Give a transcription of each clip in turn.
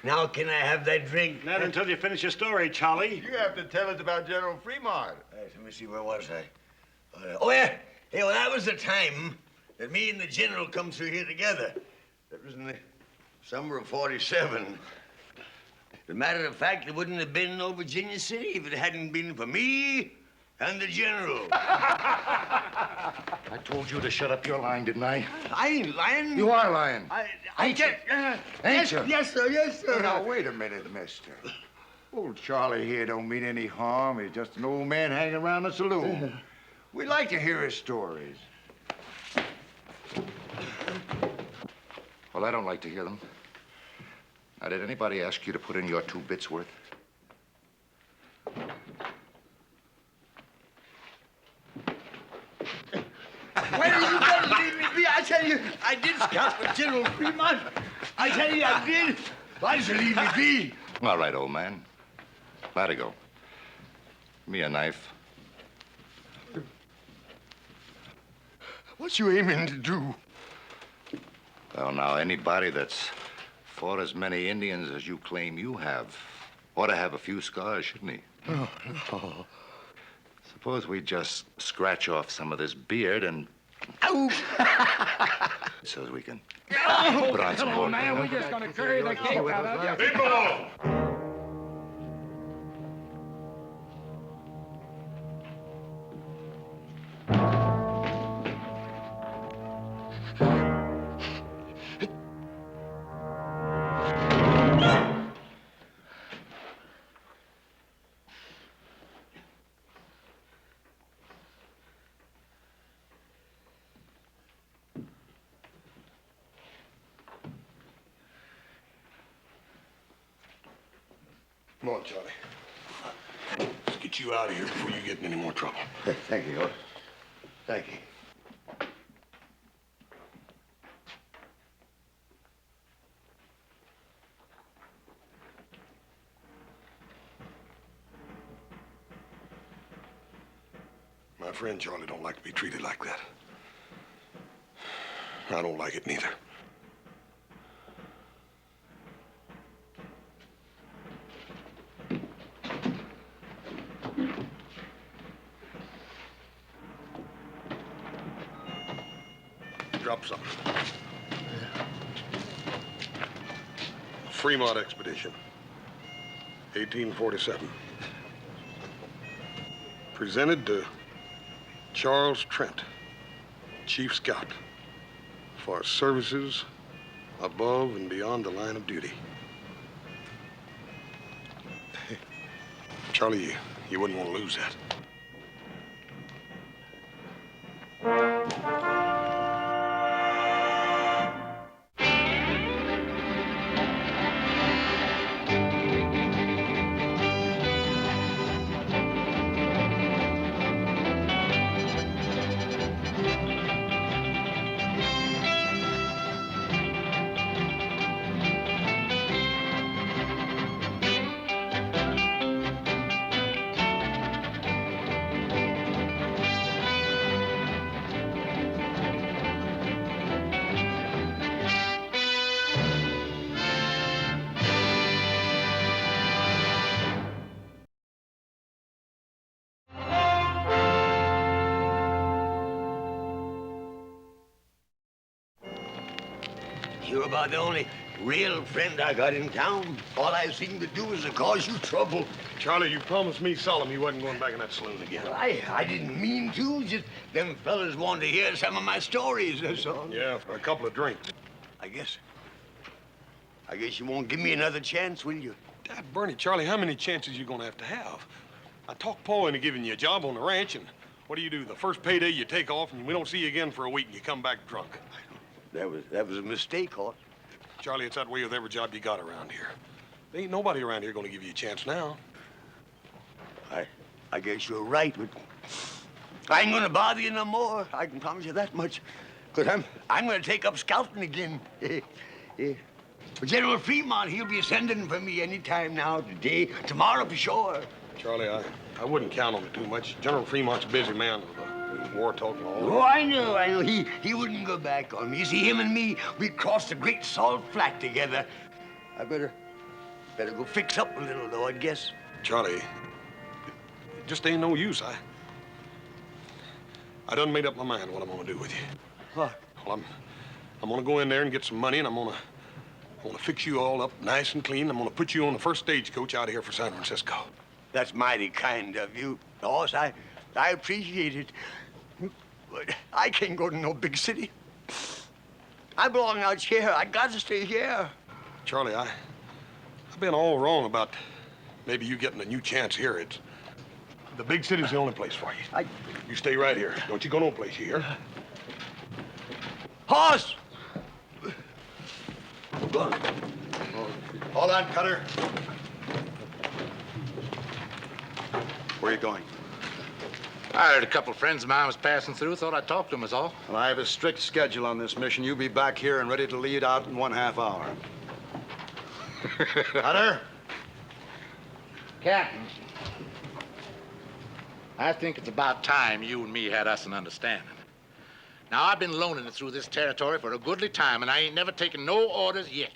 Now can I have that drink? Not until you finish your story, Charlie. You have to tell us about General Fremont. Let me see, where was I? Oh, yeah. Hey, well, that was the time that me and the General come through here together. That was in the summer of '47. As a matter of fact, there wouldn't have been no Virginia City if it hadn't been for me and the General. I told you to shut up your lying, didn't I? I ain't lying. You are lying. I can't. Ain't you? Yes, sir. Yes, sir. Now, wait a minute, mister. Old Charlie here don't mean any harm. He's just an old man hanging around the saloon. We like to hear his stories. Well, I don't like to hear them. Now, did anybody ask you to put in your 2 bits worth? Why are you going to leave me be? I tell you, I did scout for General Fremont. I tell you, I did. Why did you leave me be? All right, old man. Let it go. Give me a knife. What you aiming to do? Well, now, anybody that's fought as many Indians as you claim you have ought to have a few scars, shouldn't he? Oh, no. Suppose we just scratch off some of this beard and... Ow! So as we can Oh, put on some more. man, we're just going to carry the cake out of you. People! Come on, Charlie. Let's get you out of here before you get in any more trouble. Thank you, Lord. Thank you. My friend Charlie don't like to be treated like that. I don't like it neither. Drop something. Fremont Expedition, 1847. Presented to Charles Trent, Chief Scout, for services above and beyond the line of duty. Charlie, you wouldn't want to lose that. You're about the only real friend I got in town. All I seem to do is to cause you trouble. Charlie, you promised me solemn you wasn't going back in that saloon again. Well, I didn't mean to. Just them fellas wanted to hear some of my stories, that's all. Yeah, for a couple of drinks. I guess you won't give me another chance, will you? Dad, Bernie, Charlie, how many chances you gonna have to have? I talked Paul into giving you a job on the ranch, and what do? The first payday you take off, and we don't see you again for a week, and you come back drunk. That was a mistake, Hort. Charlie, it's that way with every job you got around here. There ain't nobody around here gonna give you a chance now. I guess you're right, but I ain't gonna bother you no more. I can promise you that much. Because I'm gonna take up scouting again. General Fremont, he'll be sending for me any time now, today, tomorrow for sure. Charlie, I wouldn't count on it too much. General Fremont's a busy man with a War talk and all. Oh, I know. He wouldn't go back on me. You see, him and me, we crossed the Great Salt Flat together. I better go fix up a little, though, I guess. Charlie, it just ain't no use. I done made up my mind what I'm gonna do with you. What? Well, I'm gonna go in there and get some money, and I'm gonna fix you all up nice and clean. I'm gonna put you on the first stagecoach out of here for San Francisco. That's mighty kind of you, boss. I appreciate it. But I can't go to no big city. I belong out here. I got to stay here. Charlie, I've been all wrong about maybe you getting a new chance here. The big city's the only place for you. You stay right here. Don't you go no place, you hear? Horse! Hold on, Cutter. Where are you going? I heard a couple of friends of mine was passing through. Thought I'd talk to them is all. Well, I have a strict schedule on this mission. You'll be back here and ready to lead out in 1/2 hour. Cutter? Captain, I think it's about time you and me had us an understanding. Now, I've been loaning it through this territory for a goodly time, and I ain't never taken no orders yet.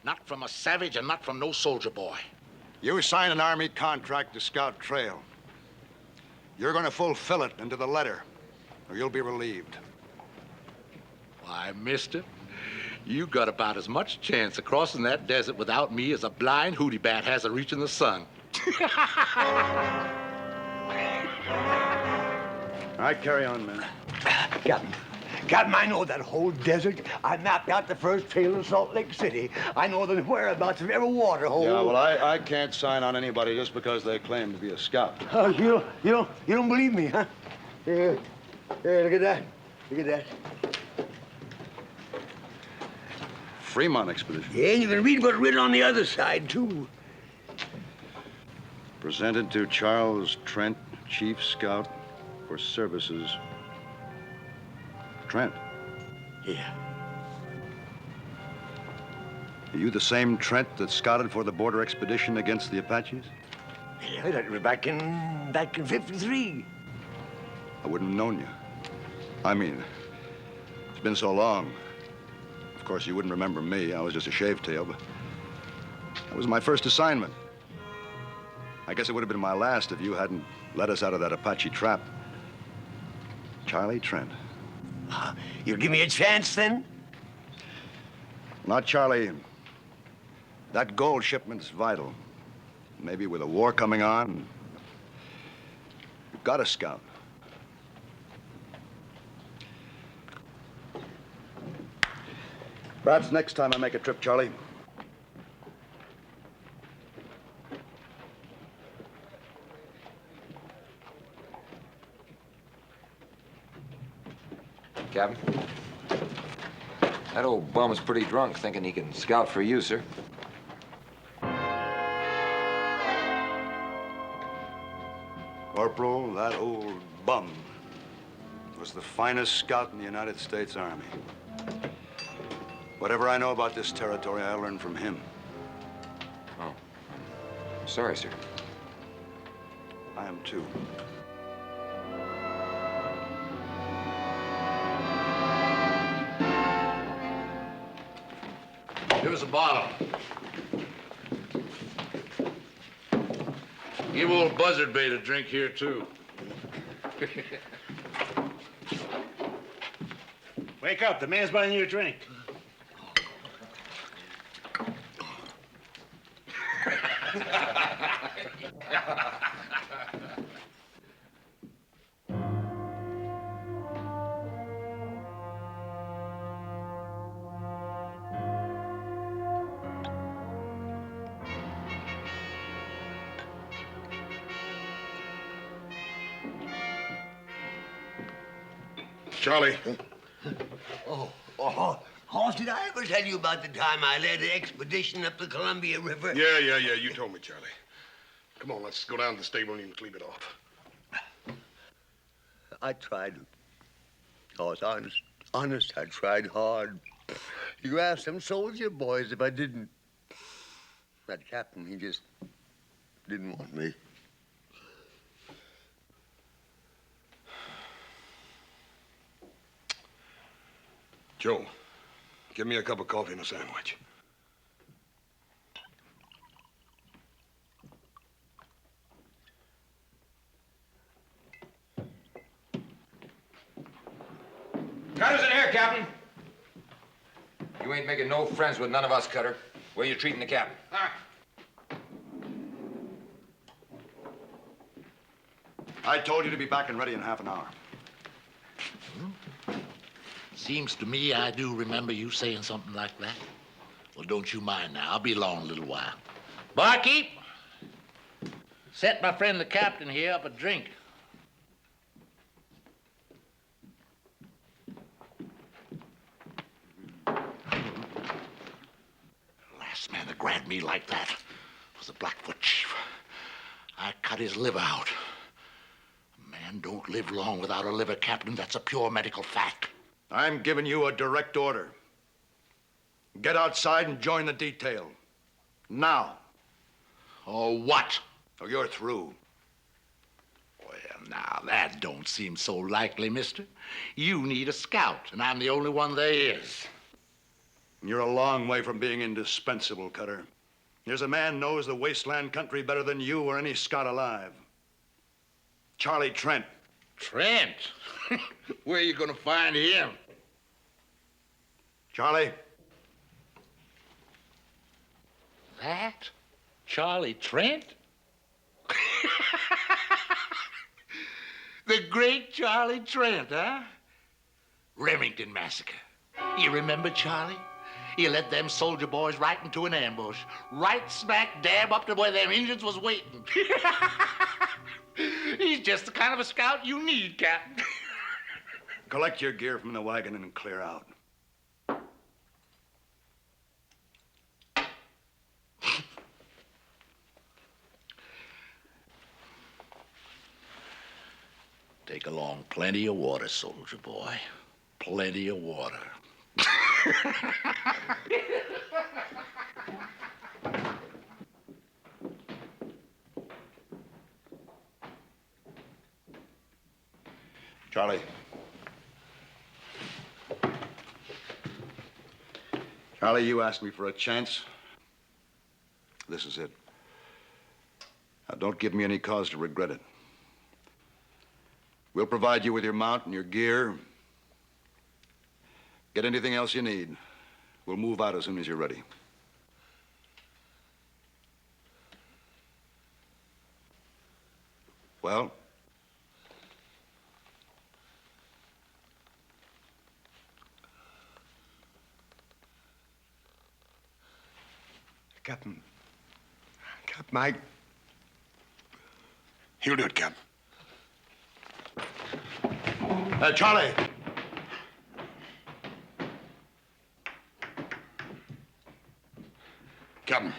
Not from a savage and not from no soldier boy. You signed an Army contract to scout trail. You're going to fulfill it into the letter, or you'll be relieved. Why, mister, you got about as much chance of crossing that desert without me as a blind hootie bat has of reaching the sun. All right, carry on, man. Captain, I know that whole desert. I mapped out the first trail of Salt Lake City. I know the whereabouts of every water hole. Yeah, well, I can't sign on anybody just because they claim to be a scout. Oh, you don't believe me, huh? Here, look at that. Look at that. Fremont expedition. Yeah, and you can read what's written on the other side, too. Presented to Charles Trent, Chief Scout for services. Trent. Yeah. Are you the same Trent that scouted for the border expedition against the Apaches? Yeah, that was back in 53. I wouldn't have known you. I mean, it's been so long. Of course, you wouldn't remember me. I was just a shavetail, but that was my first assignment. I guess it would have been my last if you hadn't let us out of that Apache trap. Charlie Trent. You'll give me a chance, then? Not Charlie. That gold shipment's vital. Maybe with a war coming on, you've got to scout. Perhaps next time I make a trip, Charlie. Captain, that old bum's pretty drunk, thinking he can scout for you, sir. Corporal, that old bum was the finest scout in the United States Army. Whatever I know about this territory, I learned from him. Oh, I'm sorry, sir. I am too. Here's a bottle. Give old Buzzard Bait a drink here, too. Wake up. The man's buying you a drink. Charlie. Hoss, did I ever tell you about the time I led an expedition up the Columbia River? Yeah. You told me, Charlie. Come on, let's go down to the stable and you can clean it off. I tried. Hoss, honest, I tried hard. You asked them soldier boys if I didn't. That captain, he just didn't want me. Joe, give me a cup of coffee and a sandwich. Cutter's in here, Captain. You ain't making no friends with none of us, Cutter. Where you treating the captain? I told you to be back and ready in half an hour. Seems to me I do remember you saying something like that. Well, don't you mind now. I'll be along a little while. Barkeep, set my friend the captain here up a drink. Last man that grabbed me like that was the Blackfoot chief. I cut his liver out. A man don't live long without a liver, Captain. That's a pure medical fact. I'm giving you a direct order. Get outside and join the detail. Now. Or what? Or you're through. Well, now, that don't seem so likely, mister. You need a scout, and I'm the only one there is. You're a long way from being indispensable, Cutter. There's a man knows the wasteland country better than you or any scout alive. Charlie Trent. Trent? Where are you gonna find him? Charlie? That? Charlie Trent? The great Charlie Trent, huh? Remington Massacre. You remember Charlie? He led them soldier boys right into an ambush. Right smack dab up to where them Indians was waiting. He's just the kind of a scout you need, Captain. Collect your gear from the wagon and clear out. Take along plenty of water, soldier boy. Plenty of water. Charlie. Charlie, you asked me for a chance. This is it. Now, don't give me any cause to regret it. We'll provide you with your mount and your gear. Get anything else you need. We'll move out as soon as you're ready. Well? Captain, Mike. He'll do it, Captain. Charlie. Captain,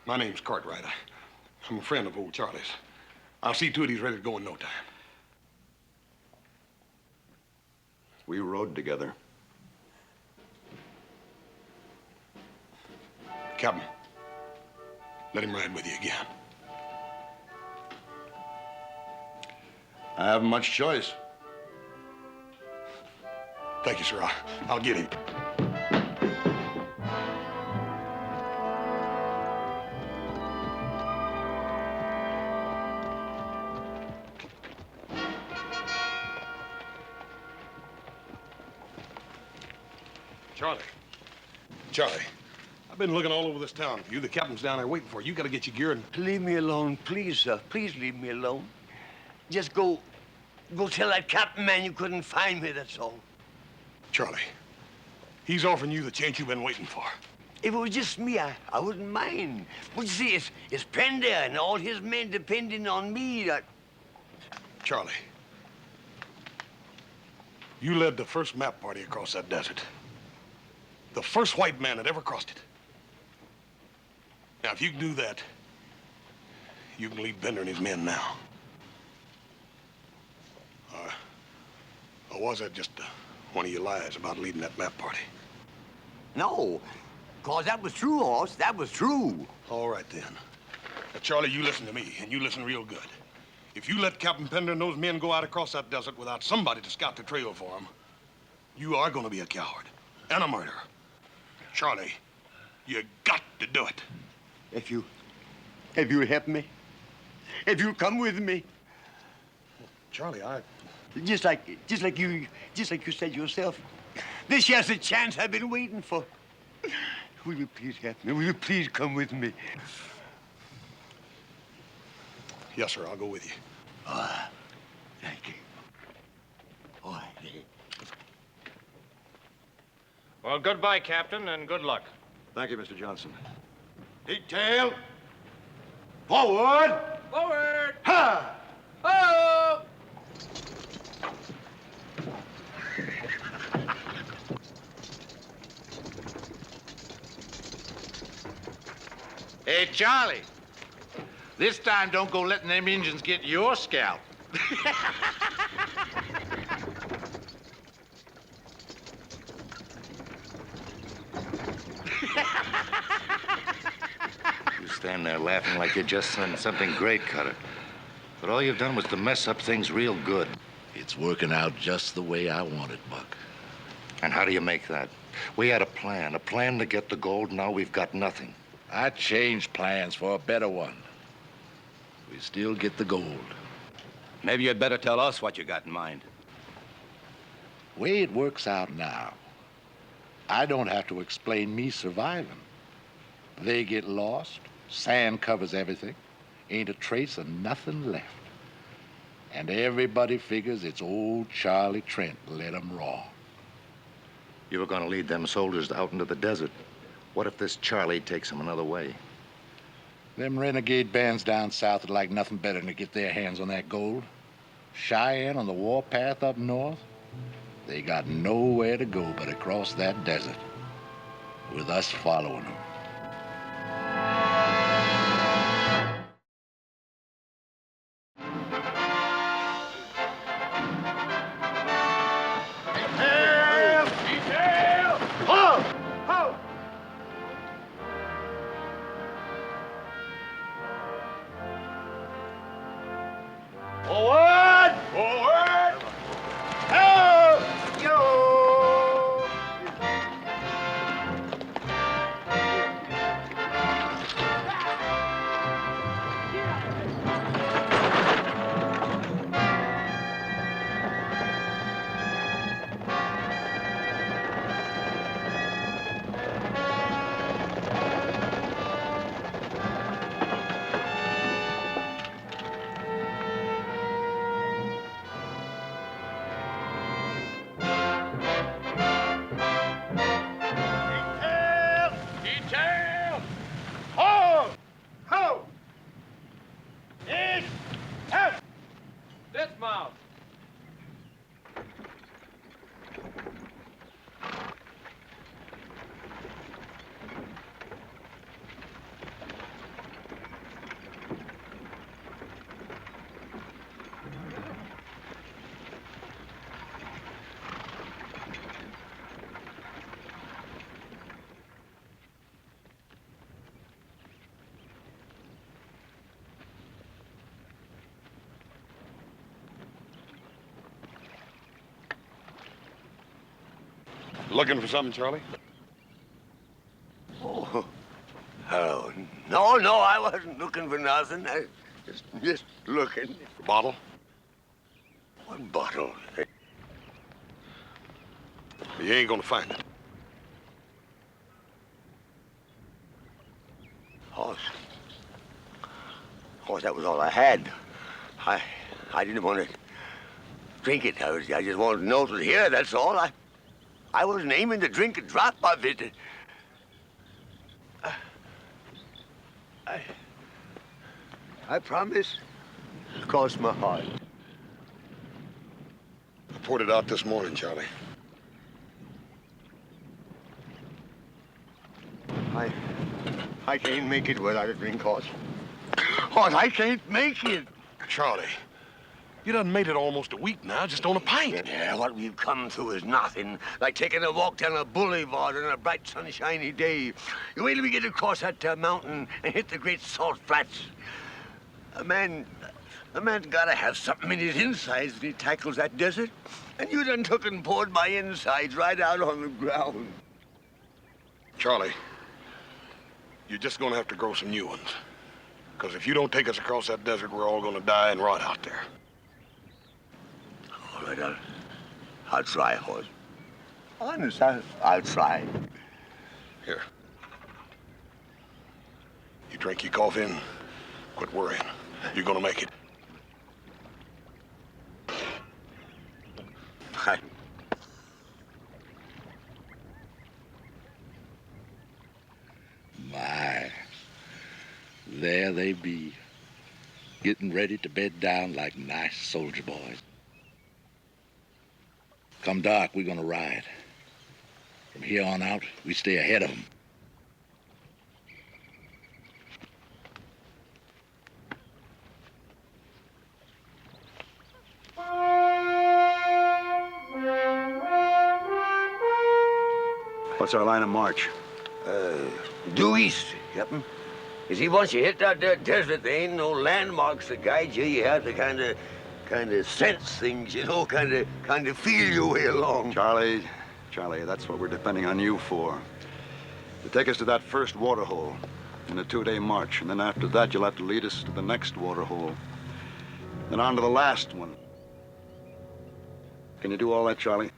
my name's Cartwright. I'm a friend of old Charlie's. I'll see to it he's ready to go in no time. We rode together. Captain, let him ride with you again. I haven't much choice. Thank you, sir. I'll get him. Charlie, I've been looking all over this town for you. The captain's down there waiting for you. You got to get your gear and... Leave me alone, please, sir. Please leave me alone. Just go tell that captain man you couldn't find me, that's all. Charlie, he's offering you the chance you've been waiting for. If it was just me, I wouldn't mind. But you see, it's Pender and all his men depending on me. Charlie, you led the first map party across that desert. The first white man that ever crossed it. Now, if you can do that, you can lead Pender and his men now. Or was that just one of your lies about leading that map party? No, cause that was true, Hoss. That was true. All right, then. Now, Charlie, you listen to me, and you listen real good. If you let Captain Pender and those men go out across that desert without somebody to scout the trail for them, You are gonna be a coward and a murderer. Charlie, you got to do it. If you'll help me, if you'll come with me. Charlie, Just like you said yourself. This here's the chance I've been waiting for. Will you please help me? Will you please come with me? Yes, sir, I'll go with you. Thank you. Oh, thank you. Well, goodbye, Captain, and good luck. Thank you, Mr. Johnson. Detail. Forward. Forward! Ha! Oh! Hey, Charlie. This time, don't go letting them Indians get your scalp. You stand there laughing like you just done something great, Cutter. But all you've done was to mess up things real good. It's working out just the way I want it, Buck. And how do you make that? We had a plan to get the gold. Now we've got nothing. I changed plans for a better one. We still get the gold. Maybe you'd better tell us what you got in mind. Way it works out now, I don't have to explain me surviving. They get lost, sand covers everything, ain't a trace of nothing left. And everybody figures it's old Charlie Trent led 'em raw. You were going to lead them soldiers out into the desert. What if this Charlie takes them another way? Them renegade bands down south would like nothing better than to get their hands on that gold. Cheyenne on the warpath up north, they got nowhere to go but across that desert, with us following them. Forward! Forward! Help! Yo! Detail! Hold! Hold! East! Out! Dismount! Looking for something, Charlie? Oh, no, I wasn't looking for nothing. I just looking. The bottle? What bottle? You ain't gonna find it. Horse, that was all I had. I didn't want to drink it. I just wanted to know it was here, that's all. I wasn't aiming to drink a drop of it. I promise. Cross my heart. I poured it out this morning, Charlie. I can't make it without a drink, Horse. Horse, I can't make it. Charlie, you done made it almost a week now, just on a pint. Yeah, what we've come through is nothing. Like taking a walk down a boulevard on a bright, sunshiny day. You wait till we get across that mountain and hit the great salt flats. A man A man's gotta have something in his insides when he tackles that desert. And you done took and poured my insides right out on the ground. Charlie, you're just gonna have to grow some new ones. Because if you don't take us across that desert, we're all gonna die and rot out there. All right, I'll try, Horace. Honest, I'll try. Here. You drink your coffee and quit worrying. You're gonna make it. Hi. My, there they be, getting ready to bed down like nice soldier boys. Come dark, we're gonna ride. From here on out, we stay ahead of them. What's our line of march? Due east, Captain. You see, once you hit that there desert, there ain't no landmarks to guide you. You have to kind of sense things, you know, kind of feel your way along. Charlie, that's what we're depending on you for. To take us to that first water hole in a 2-day march, and then after that, you'll have to lead us to the next water hole. Then on to the last one. Can you do all that, Charlie?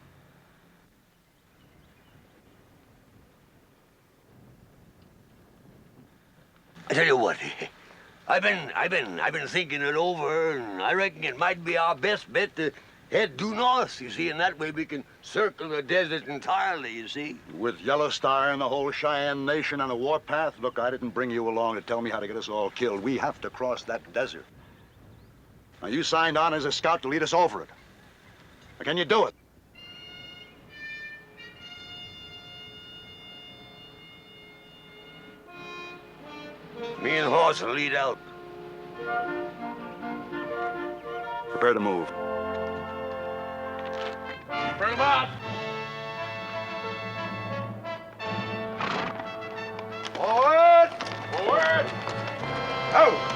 I tell you what, I've been thinking it over, and I reckon it might be our best bet to head due north, you see, and that way we can circle the desert entirely, you see. With Yellow Star and the whole Cheyenne Nation on a warpath? Look, I didn't bring you along to tell me how to get us all killed. We have to cross that desert. Now, you signed on as a scout to lead us over it. Now, can you do it? Me and Horse will lead out. Prepare to move. Bring them out. Forward! Forward. Out!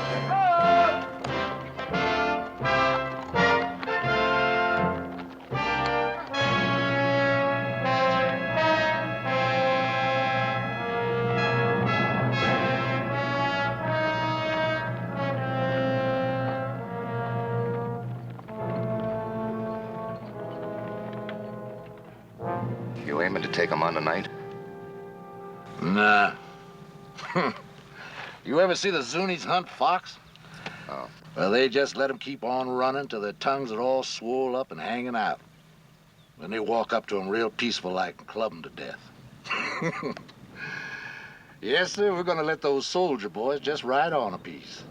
You aiming to take them on tonight? Nah. You ever see the Zuni's hunt fox? Oh. Well, they just let them keep on running till their tongues are all swole up and hanging out. Then they walk up to them real peaceful like and club them to death. Yes, sir, we're gonna let those soldier boys just ride on a piece.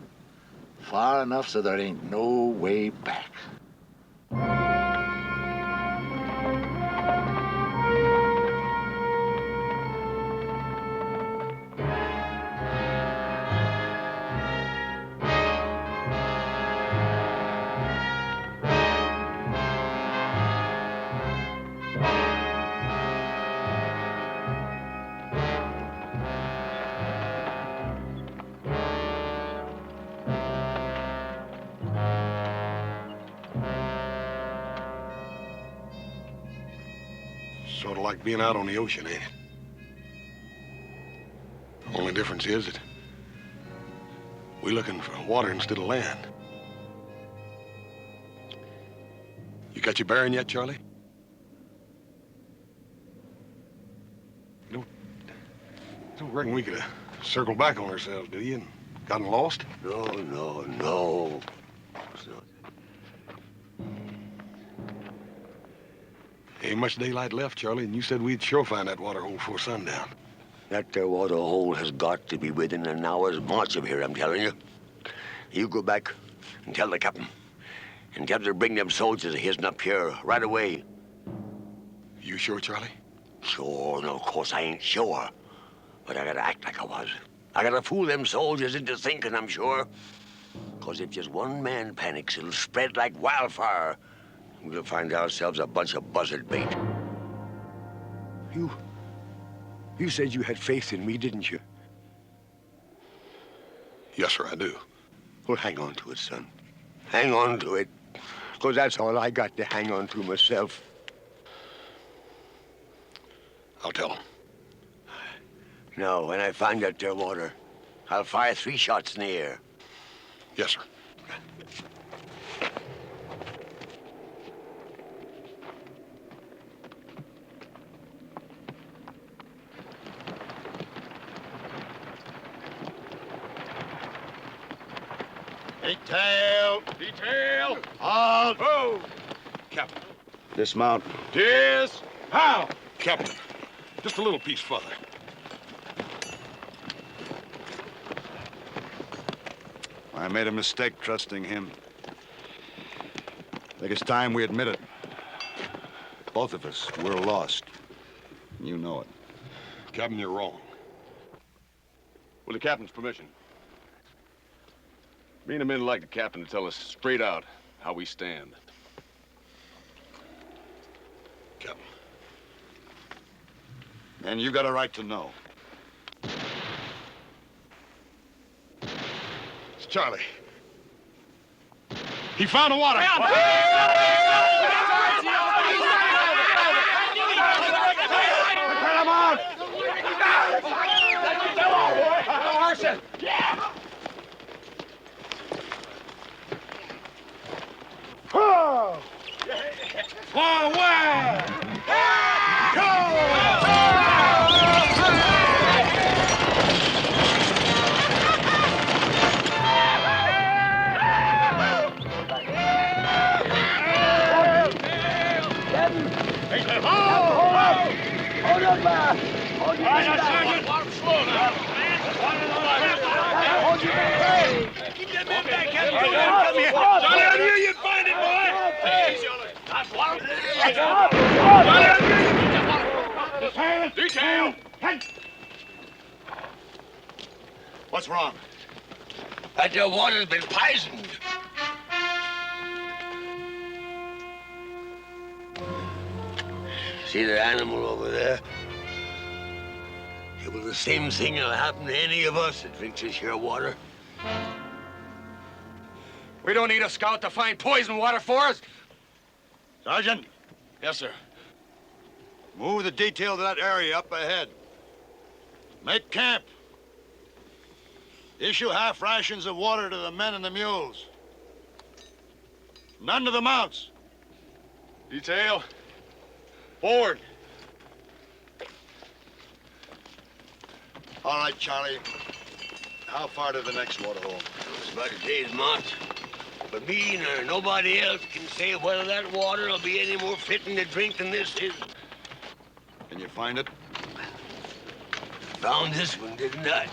Far enough so there ain't no way back. Sort of like being out on the ocean, ain't it? Only difference is that we're looking for water instead of land. You got your bearing yet, Charlie? You don't reckon we could circle back on ourselves, do you, and gotten lost? No. Ain't much daylight left, Charlie, and you said we'd sure find that water hole before sundown. That there water hole has got to be within an hour's march of here, I'm telling you. You go back and tell the captain. And tell him to bring them soldiers of his up here right away. You sure, Charlie? Sure, no, of course I ain't sure. But I gotta act like I was. I gotta fool them soldiers into thinking I'm sure. 'Cause if just one man panics, it'll spread like wildfire. We'll find ourselves a bunch of buzzard bait. You said you had faith in me, didn't you? Yes, sir, I do. Well, hang on to it, son. hang on to it, because that's all I got to hang on to myself. I'll tell him. Now, when I find that there water, I'll fire 3 shots in the air. Yes, sir. Detail! Detail! Halt! Move! Captain. Dismount. How? Captain. Just a little piece further. I made a mistake trusting him. I think it's time we admit it. Both of us, we're lost. You know it. Captain, you're wrong. With the captain's permission. Me and the men would like the captain to tell us straight out how we stand. Captain. And you got a right to know. It's Charlie. He found the water. Detail! What's wrong? That there water's been poisoned. See the animal over there? It was the same thing that'll happen to any of us that drinks this here water. We don't need a scout to find poison water for us. Sergeant, Yes, sir. move the detail to that area up ahead. Make camp. Issue half rations of water to the men and the mules. None to the mounts. Detail. Forward. All right, Charlie. How far to the next water hole? It's about a day's march. But me nor nobody else can say whether that water will be any more fitting to drink than this is. Can you find it? Found this one, didn't I?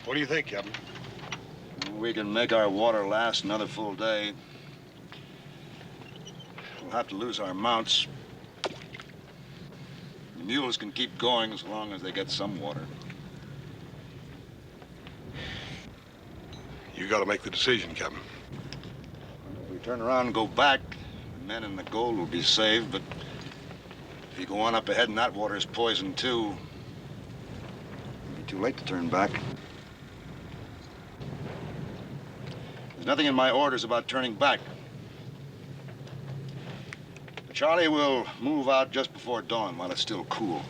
What do you think, Captain? We can make our water last another full day. We'll have to lose our mounts. The mules can keep going as long as they get some water. You gotta make the decision, Captain. If we turn around and go back, the men and the gold will be saved, but if you go on up ahead and that water is poisoned too, it'll be too late to turn back. There's nothing in my orders about turning back. Charlie will move out just before dawn while it's still cool.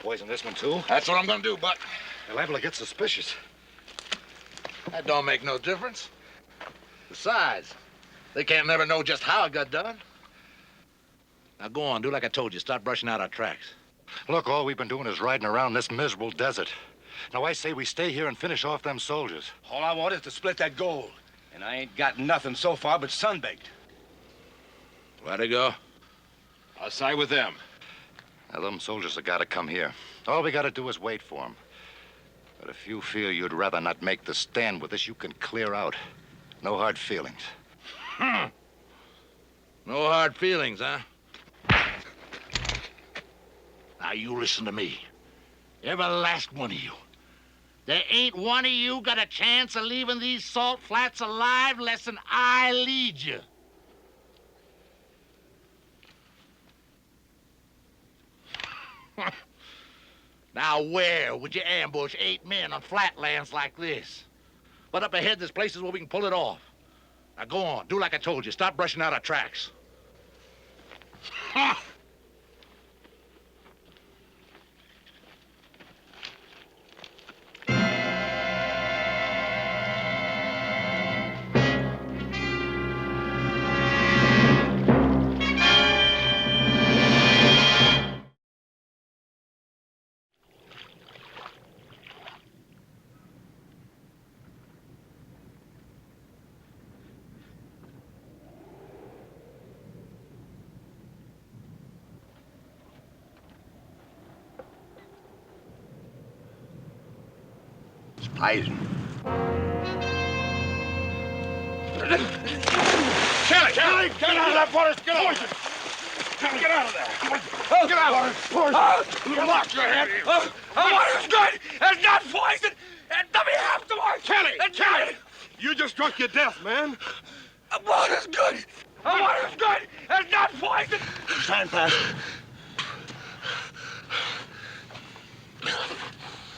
Poison this one, too? That's what I'm gonna do, but They're liable to get suspicious. that don't make no difference. Besides, they can't never know just how it got done. Now go on, do like I told you. Start brushing out our tracks. Look, all we've been doing is riding around this miserable desert. Now, I say we stay here and finish off them soldiers. All I want is to split that gold. And I ain't got nothing so far but sunbaked. Where'd he go? I'll side with them. Now, them soldiers have got to come here. All we got to do is wait for them. But if you feel you'd rather not make the stand with us, you can clear out. No hard feelings. No hard feelings, huh? Now, you listen to me. Every last one of you. There ain't one of you got a chance of leaving these salt flats alive less than I lead you. Now, where would you ambush 8 men on flatlands like this? But up ahead, there's places where we can pull it off. Now, go on. Do like I told you. Stop brushing out our tracks. Poison. Kelly! Get out of that water! Get out! Get out of there! Get out! Poison! Lock your head! The water's good! It's not poison! And let me have some more! Kelly! You just drunk your death, man. The water's good! The water's good! It's not poison! Time pass.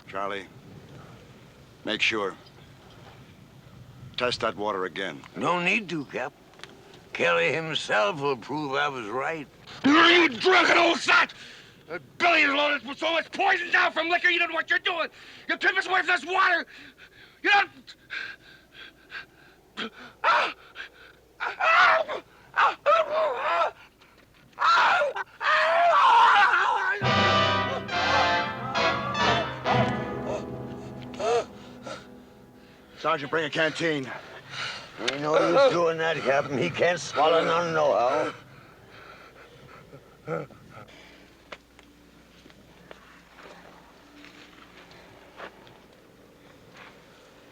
Charlie, make sure. Test that water again. No need to, Cap. Kelly himself will prove I was right. You drunken old sot! That belly is loaded with so much poison now from liquor you don't know what you're doing. You tip us away from this water. You don't... Sergeant, bring a canteen. Ain't no use doing that, Captain. He can't swallow none nohow.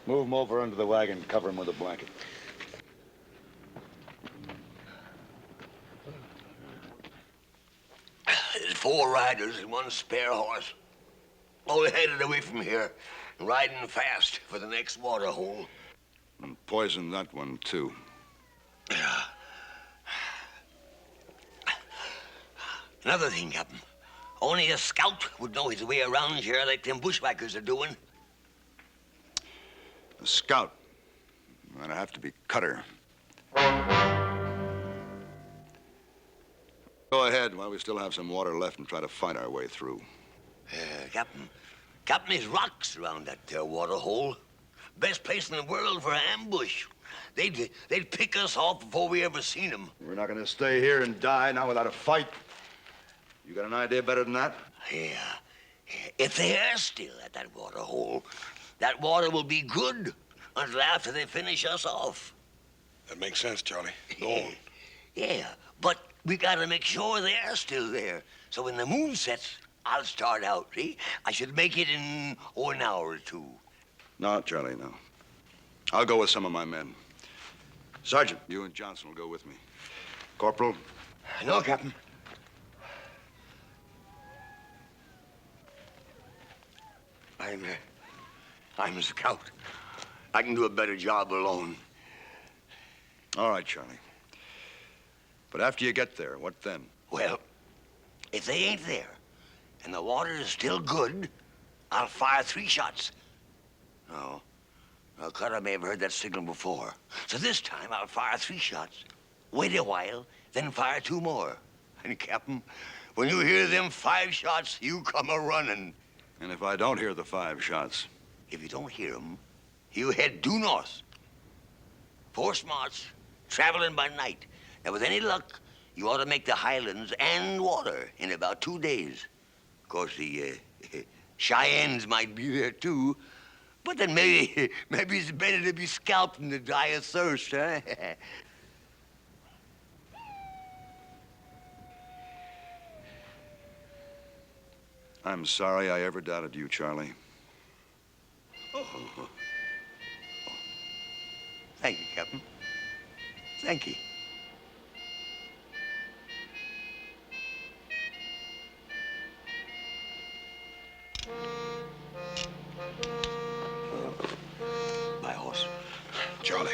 Move him over under the wagon, cover him with a blanket. There's 4 riders and 1 spare horse. All headed away from here, riding fast for the next water hole. And poison that one, too. Yeah. Another thing, Captain. Only a scout would know his way around here like them bushwhackers are doing. A scout. That'd have to be Cutter. Go ahead while we still have some water left and try to fight our way through. Captain, there's rocks around that there water hole. Best place in the world for an ambush. They'd pick us off before we ever seen them. We're not going to stay here and die now without a fight. You got an idea better than that? Yeah. If they're still at that water hole, that water will be good until after they finish us off. That makes sense, Charlie. Go on. Yeah, but we gotta make sure they're still there. So when the moon sets, I'll start out, see? I should make it in, an hour or 2. No, Charlie, no. I'll go with some of my men. Sergeant, you and Johnson will go with me. Corporal? No, Captain. I'm a scout. I can do a better job alone. All right, Charlie. But after you get there, what then? Well, if they ain't there and the water is still good, I'll fire 3 shots. No. Well, Cutter may have heard that signal before. So this time I'll fire 3 shots. Wait a while, then fire 2 more. And, Captain, when you hear them 5 shots, you come a-running. And if I don't hear the 5 shots? If you don't hear 'em, you head due north. 4 smarts, traveling by night. Now, with any luck, you ought to make the highlands and water in about 2 days. Of course, the Cheyennes might be there, too, But then maybe it's better to be scalped than to die of thirst, huh? I'm sorry I ever doubted you, Charlie. Oh. Thank you, Captain. Thank you. My horse. Charlie,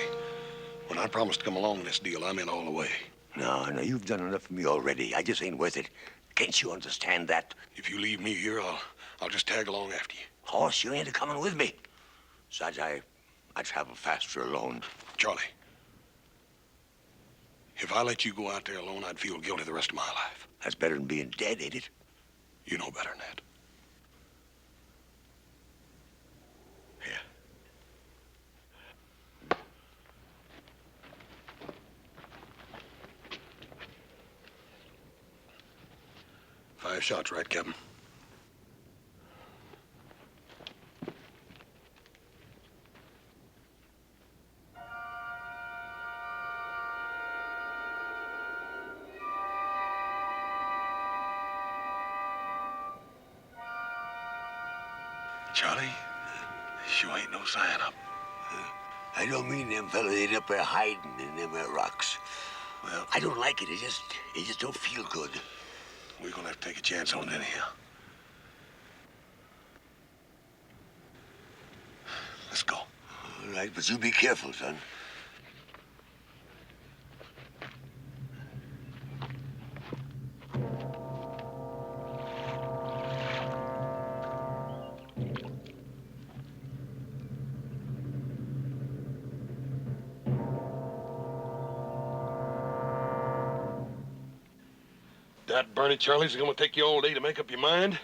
when I promised to come along in this deal, I meant all the way. No, you've done enough for me already. I just ain't worth it. Can't you understand that? If you leave me here, I'll just tag along after you. Horse, you ain't a-coming with me. Besides, I travel faster alone. Charlie, if I let you go out there alone, I'd feel guilty the rest of my life. That's better than being dead, ain't it? You know better than that. Here. 5 shots, right, Captain? Charlie, you ain't no sign up. I don't mean them fellas ain't up there hiding in them there rocks. Well, I don't like it. It just don't feel good. We're gonna have to take a chance on it anyhow. Let's go. All right, but you be careful, son. That Bernie Charlie's gonna take you all day to make up your mind?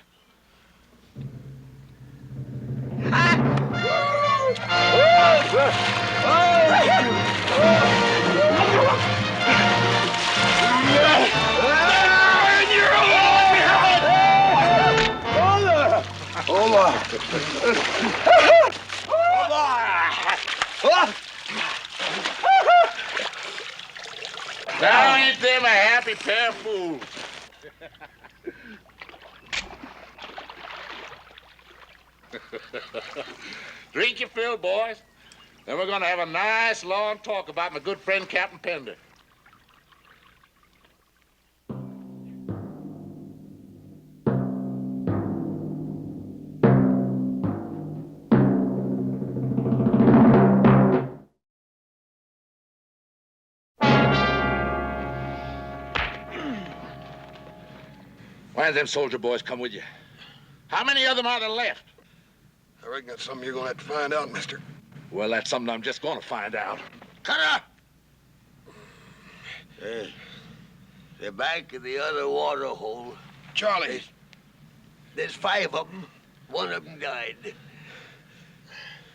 Now ain't them a happy pair of fools? Drink your fill, boys. Then we're gonna have a nice long talk about my good friend Captain Pender. Why them soldier boys come with you? How many of them are there left? I reckon that's something you're gonna have to find out, mister. Well, that's something I'm just gonna find out. Cutter! They're back in the other water hole. Charlie! There's 5 of them. 1 of them died.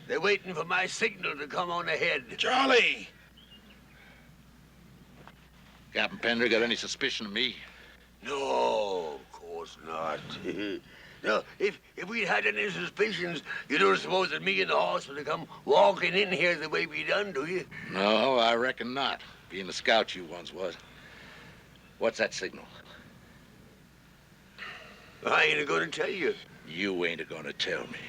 They're waiting for my signal to come on ahead. Charlie! Captain Pender got any suspicion of me? No, of course not. No, if we'd had any suspicions, you don't suppose that me and the horse would have come walking in here the way we done, do you? No, I reckon not. Being the scout you once was. What's that signal? I ain't gonna tell you. You ain't gonna tell me.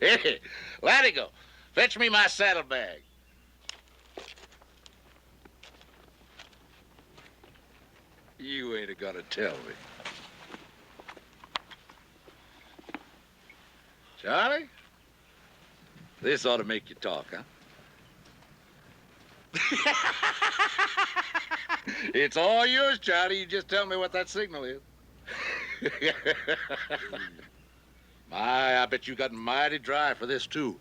Hey, Latigo, fetch me my saddlebag. You ain't gonna tell me. Charlie? This ought to make you talk, huh? It's all yours, Charlie. You just tell me what that signal is. I bet you got mighty dry for this, too.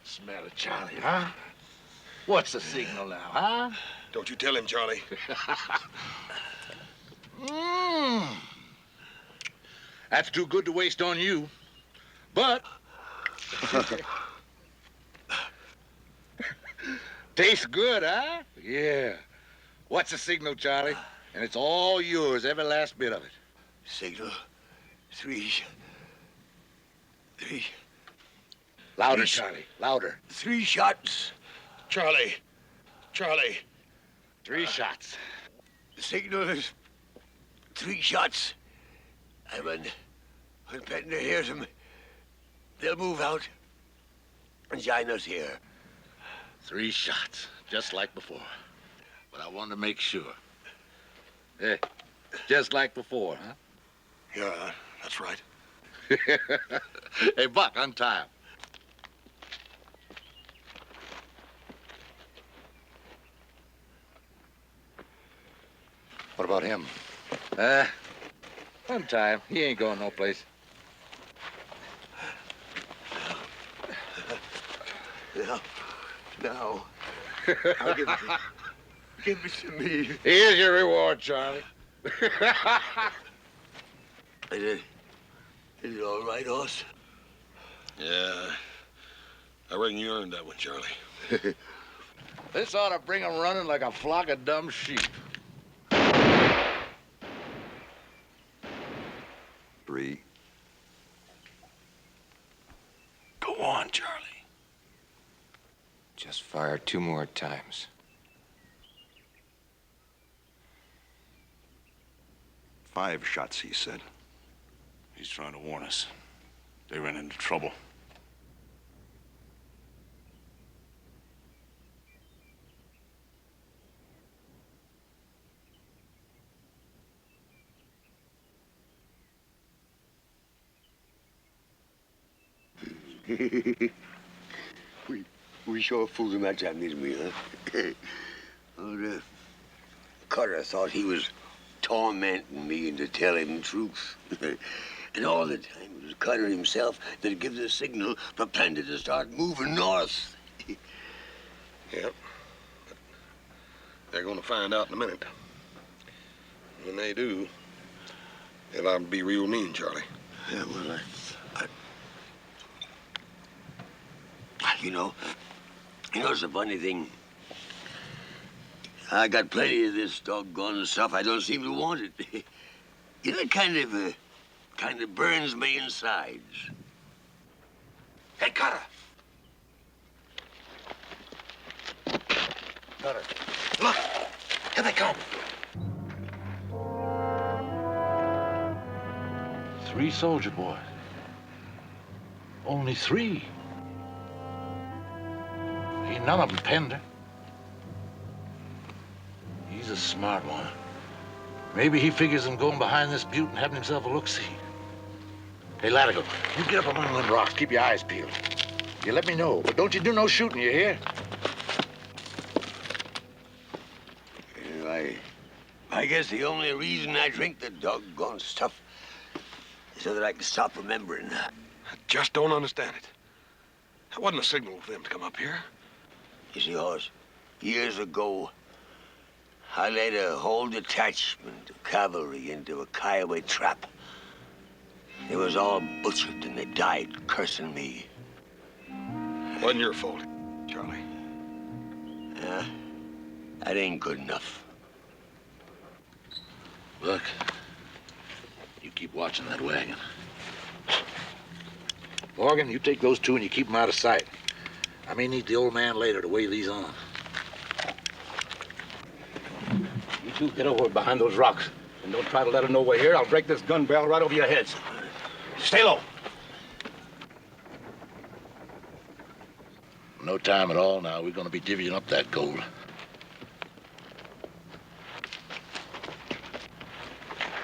Smell it, Charlie, huh? What's the signal now, huh? Don't you tell him, Charlie. That's too good to waste on you. But... tastes good, huh? Yeah. What's the signal, Charlie? And it's all yours, every last bit of it. Signal? Three. Louder, Three Charlie. Louder. 3 shots. Charlie. 3 shots. The signal is 3 shots. And when Pender hears them, they'll move out and join us here. 3 shots, just like before. But I wanted to make sure. Hey, just like before, huh? Yeah, that's right. Hey, Buck, untie him. What about him? Untie him. He ain't going no place. Now, I'll give it to me. Here's your reward, Charlie. Is it all right, Hoss? Yeah, I reckon you earned that one, Charlie. This ought to bring 'em running like a flock of dumb sheep. 3. Go on, Charlie. Just fire 2 more times. 5 shots, he said. He's trying to warn us. They ran into trouble. we sure fooled him that time, didn't we, huh? Well, Cutter thought he was tormenting me into telling the truth. And all the time it was Cutter himself that gives the signal for Pender to start moving north. Yep. They're going to find out in a minute. When they do, they'll have to be real mean, Charlie. Yeah, well, you know, it's a funny thing. I got plenty of this doggone stuff. I don't seem to want it. You know, it kind of burns me insides. Hey, Cutter! Cutter. Look! Here they come! 3 soldier boys. Only 3. Ain't none of them Pender. He's a smart one. Maybe he figures on going behind this butte and having himself a look-see. Hey, Latigo, you get up among them rocks. Keep your eyes peeled. You let me know, but don't you do no shooting, you hear? I guess the only reason I drink the doggone stuff is so that I can stop remembering. I just don't understand it. That wasn't a signal for them to come up here. You see, Hoss, years ago, I led a whole detachment of cavalry into a Kiowa trap. They was all butchered and they died cursing me. Wasn't your fault, Charlie. Yeah, that ain't good enough. Look, you keep watching that wagon. Morgan, you take those 2 and you keep them out of sight. I may need the old man later to weigh these on. You 2 get over behind those rocks. And don't try to let them know we're here. I'll break this gun barrel right over your heads. Stay low. No time at all now. We're going to be divvying up that gold.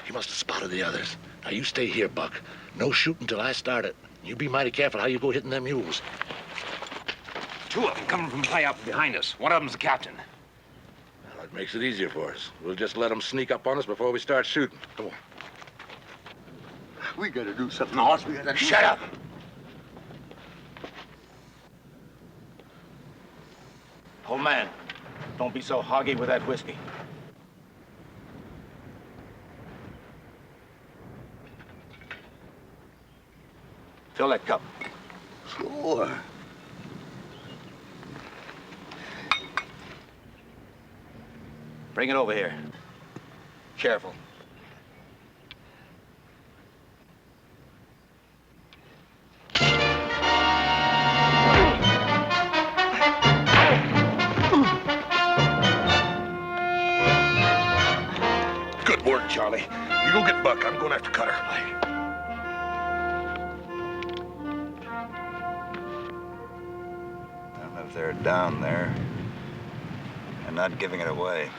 He must have spotted the others. Now, you stay here, Buck. No shooting till I start it. You be mighty careful how you go hitting them mules. 2 of them coming from high up behind us. One of them's the captain. Well, it makes it easier for us. We'll just let them sneak up on us before we start shooting. Come on. We gotta do something, Hoss. We gotta... Shut up! Old man, don't be so hoggy with that whiskey. Fill that cup. Sure. Bring it over here. Careful. You go get Buck. I'm going after Cutter. And if they're down there and not giving it away.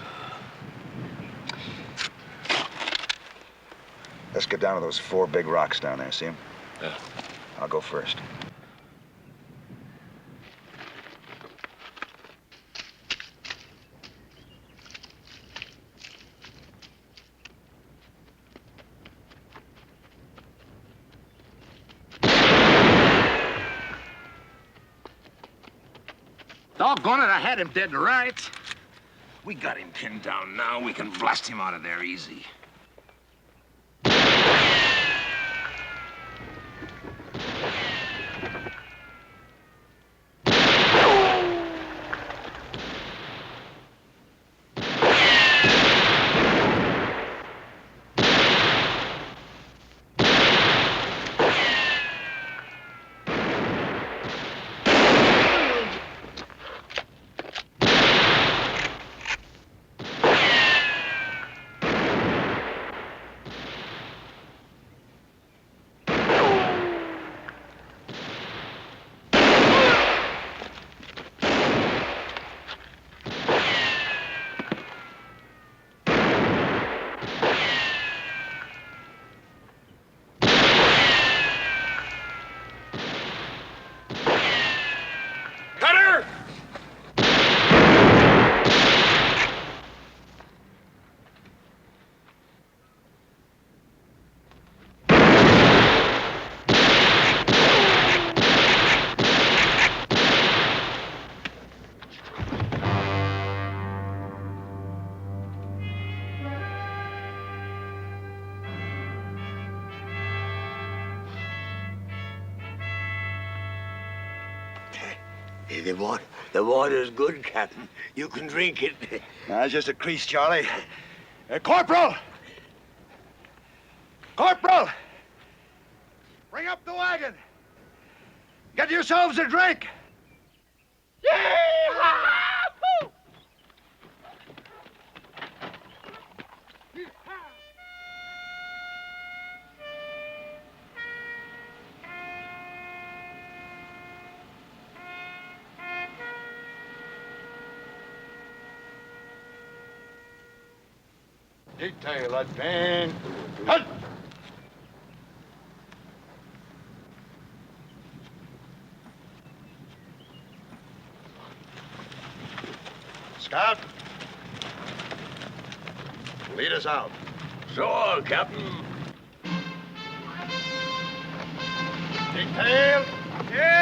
Let's get down to those 4 big rocks down there, see them? Yeah. I'll go first. Doggone it, I had him dead to rights. We got him pinned down now. We can blast him out of there easy. Hey, the water's good, Captain. You can drink it. That's just a crease, Charlie. Corporal! Corporal! Bring up the wagon. Get yourselves a drink. Detail advance. Halt! Scout, lead us out. Sure, Captain. Detail. Yeah.